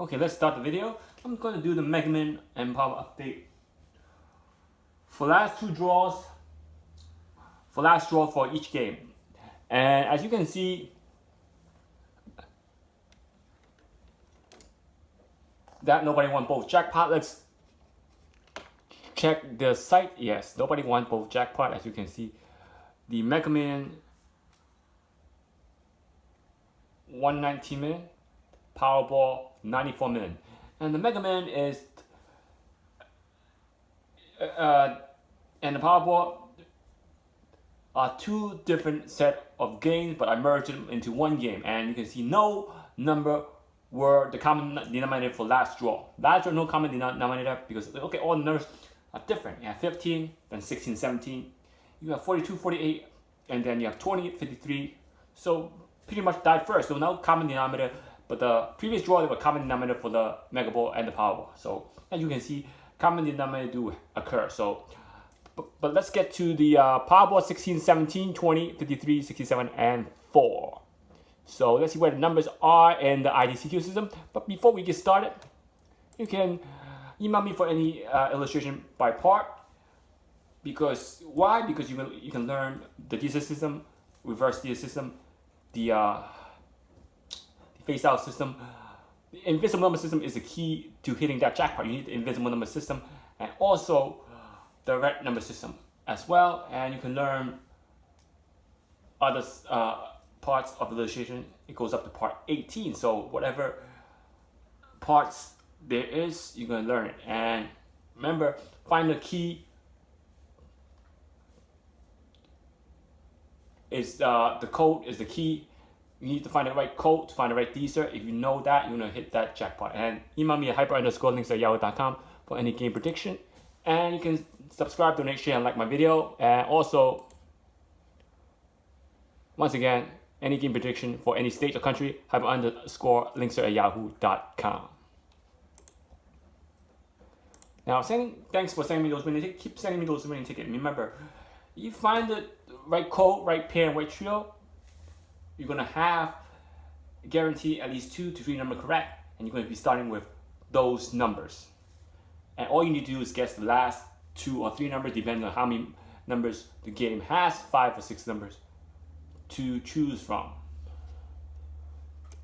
Okay, let's start the video. I'm going to do the Mega Man and Power update. For last draw for each game. And as you can see, that nobody won both jackpot. Let's check the site. Yes, nobody won both jackpot. As you can see, the Mega Man 119 million, Powerball 94 million, and the Mega Man is and the Powerball are two different set of games, but I merged them into one game, and you can see no number were the common denominator for last draw. Last draw, no common denominator because okay, all the numbers are different. You have 15, then 16, 17. You have 42, 48, and then you have 20, 53. So pretty much died first. So no common denominator, but the previous draw there were common denominator for the Mega Ball and the Powerball. So as you can see, common denominator do occur. So but let's get to the Powerball 16, 17, 20, 53, 67, and 4. So let's see where the numbers are in the IDCQ system. But before we get started, you can email me for any illustration by part. Because why? Because you can learn the Dster system, reverse Dster system, the face out system. The Invincible number system is the key to hitting that jackpot. You need the Invincible number system and also the red number system as well. And you can learn other parts of the illustration. It goes up to part 18. So whatever parts there is, you're going to learn it. And remember, find the key is the code is the key. You need to find the right code to find the right Dster. If you know that, you're going to hit that jackpot. And email me at hyper_links@yahoo.com for any game prediction. And you can subscribe, donate, share, and like my video. And also, once again, any game prediction for any state or country, hyper_links@yahoo.com. Now, thanks for sending me those winning tickets. Keep sending me those winning tickets. Remember, you find the right code, right pair, and right trio, you're going to have guarantee at least 2 to 3 numbers correct, and you're going to be starting with those numbers. And all you need to do is guess the last 2 or 3 numbers, depending on how many numbers the game has, 5 or 6 numbers to choose from.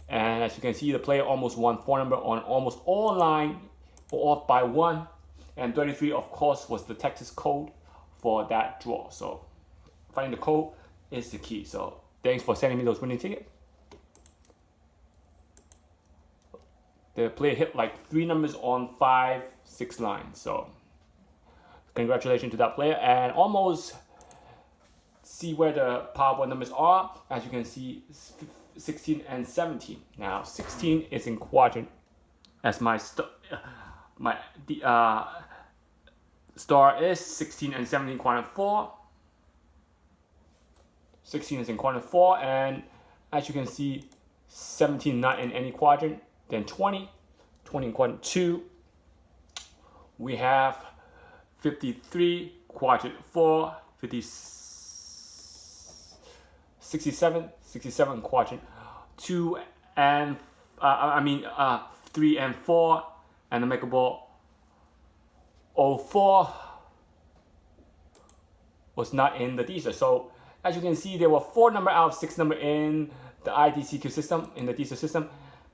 And as you can see, the player almost won 4 numbers on almost all lines, off by 1. And 33, of course, was the Texas code for that draw. So finding the code is the key. So thanks for sending me those winning tickets. The player hit like 3 numbers on 5, 6 lines. So congratulations to that player. And almost see where the Powerball numbers are. As you can see, 16 and 17. Now 16 is in quadrant as my star is 16 and 17 quadrant 4. 16 is in quadrant 4, and as you can see, 17 not in any quadrant. Then 20 in quadrant 2. We have 53 quadrant 4, 67 quadrant 2, and 3 and 4, and the Mega Ball 04 was not in the Dster. So as you can see, there were 4 number out of 6 number in the IDCQ system, in the Dster system.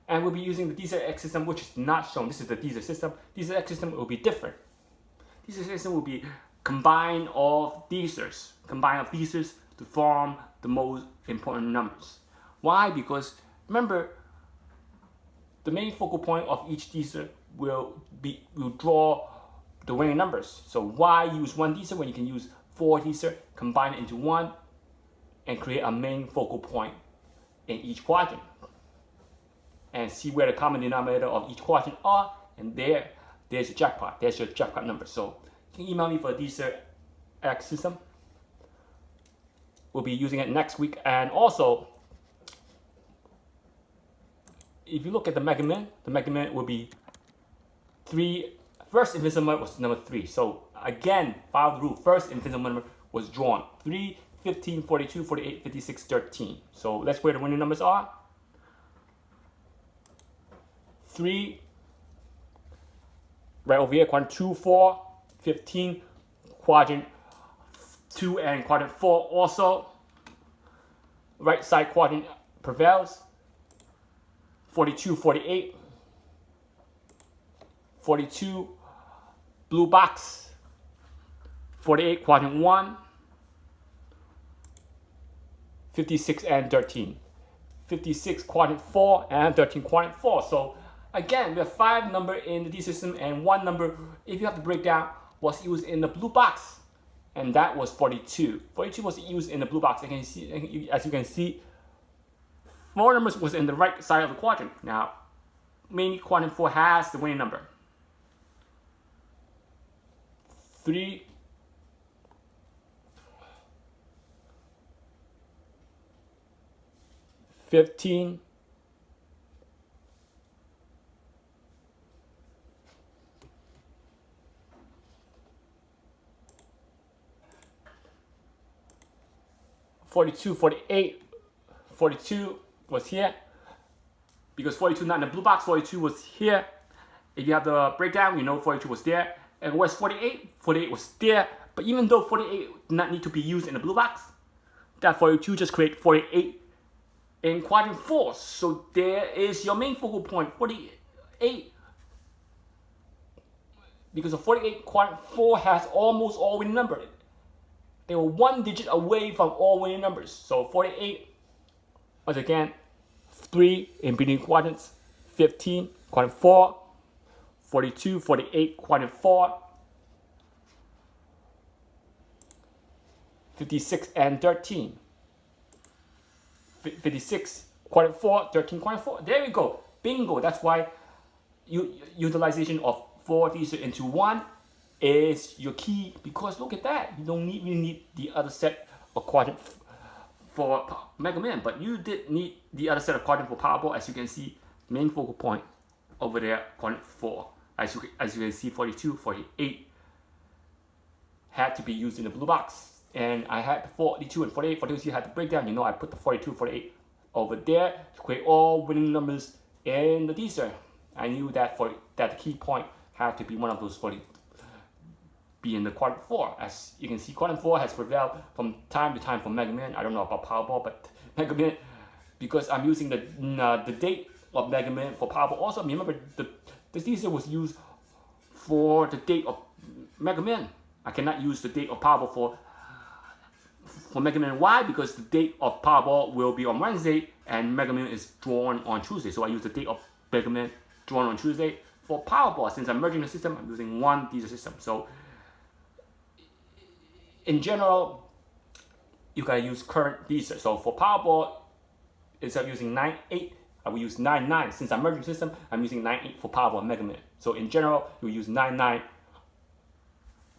And we'll be using the Dster X system, which is not shown. This is the Dster system. Dster X system will be different. Dster system will be combined of Dsters. To form the most important numbers. Why? Because remember, the main focal point of each Dster will draw the winning numbers. So why use 1 Dster when you can use 4 Dster, combine it into 1, and create a main focal point in each quadrant, and see where the common denominator of each quadrant are, and there's your jackpot. There's your jackpot number. So you can email me for Dster X system. We'll be using it next week. And also, if you look at the Mega Man will be 3. First Invincible number was number 3. So again, follow the rule. First Invincible number was drawn 3, 15, 42, 48, 56, 13. So let's where the winning numbers are. 3, right over here, quadrant 2, 4, 15, quadrant 2 and quadrant 4 also. Right side quadrant prevails. 42, 48. 42, blue box. 48, quadrant 1. 56 and 13. 56, quadrant 4, and 13, quadrant 4. So again, we have 5 number in the D system and 1 number, if you have to break down, was used in the blue box. And that was 42. 42 was used in the blue box. As you can see, 4 numbers was in the right side of the quadrant. Now, mainly quadrant 4 has the winning number. 3, 15, 42, 48, 42 was here. Because 42 not in the blue box, 42 was here. If you have the breakdown, you know 42 was there. And where's 48? 48 was there. But even though 48 did not need to be used in the blue box, that 42 just create 48 in quadrant 4. So there is your main focal point, 48. Because of 48, quadrant 4 has almost all winning numbers. They were 1 digit away from all winning numbers. So 48 was again 3 in between quadrants, 15, quadrant 4, 42, 48, quadrant 4, 56 and 13. 56, quadrant 4, 13, quadrant 4. There we go. Bingo. That's why utilization of 4 Dster into 1 is your key, because look at that. You don't really need the other set of quadrant for Mega Man, but you did need the other set of quadrant for Powerball. As you can see, main focal point over there, quadrant 4. As you can see, 42, 48 had to be used in the blue box. And I had 42 and 48. For those who had the breakdown, you know I put the 42, 48 over there to create all winning numbers in the Dster. I knew that the key point had to be one of those 40, be in the quadrant 4. As you can see, quadrant 4 has prevailed from time to time for Mega Man. I don't know about Powerball, but Mega Man, because I'm using the date of Mega Man for Powerball. Also, remember the Dster was used for the date of Mega Man. I cannot use the date of Powerball for Mega Man. Why? Because the date of Powerball will be on Wednesday and Mega Man is drawn on Tuesday. So I use the date of Mega Man drawn on Tuesday. For Powerball, since I'm merging the system, I'm using one Dster system. So in general, you gotta use current Dster. So for Powerball, instead of using 9-8, I will use 9-9. Since I'm merging the system, I'm using 9-8 for Powerball and Mega Man. So in general, you use 9-9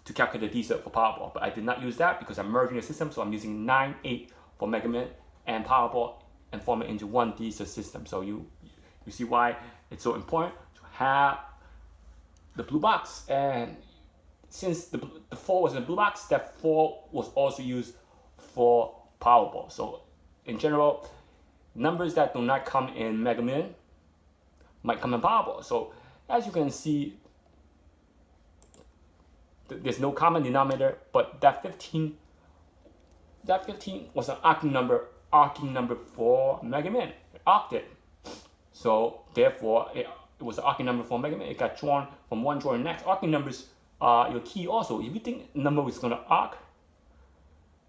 to calculate the Dster for Powerball, but I did not use that because I'm merging the system, so I'm using 9-8 for Mega Man and Powerball and form it into one Dster system. So you see why it's so important to have the blue box. And since the 4 was in the blue box, that 4 was also used for Powerball. So in general, numbers that do not come in Mega Man might come in Powerball. So as you can see, there's no common denominator, but that 15 was an arcing number for Mega Man. It arced it. So therefore, it was an arcing number for Mega Man. It got drawn from one drawer to the next. Arcing numbers are your key also. If you think a number is going to arc,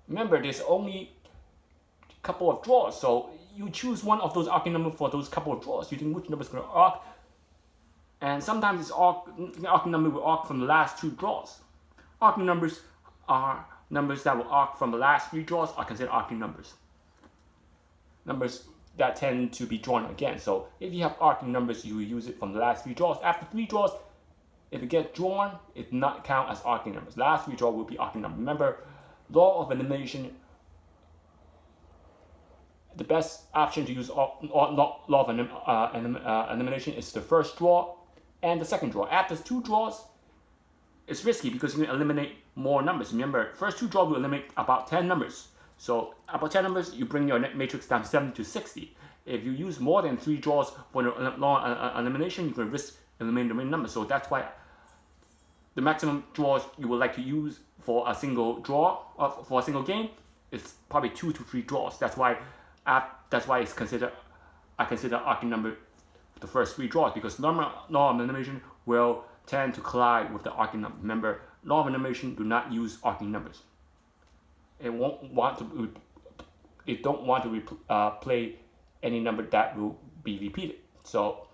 remember there's only a couple of drawers. So you choose one of those arcing numbers for those couple of drawers. You think which number is going to arc. And sometimes this arcing number will arc from the last 2 draws. Arcing numbers are numbers that will arc from the last 3 draws are considered arcing numbers. Numbers that tend to be drawn again. So if you have arcing numbers, you will use it from the last 3 draws. After 3 draws, if it gets drawn, it does not count as arcing numbers. Last 3 draws will be arcing numbers. Remember, law of elimination, the best option to use law of elimination is the first draw and the second draw. After 2 draws, it's risky because you can eliminate more numbers. Remember, first 2 draws will eliminate about 10 numbers. So about 10 numbers, you bring your matrix down 70 to 60. If you use more than 3 draws for the law elimination, you can risk eliminating the main number. So that's why the maximum draws you would like to use for a single draw for a single game is probably 2 to 3 draws. That's why it's considered. I consider arcing number the first 3 draws, because law of elimination will tend to collide with the arcing number. Remember, law of elimination do not use arcing numbers. It don't want to play any number that will be repeated. So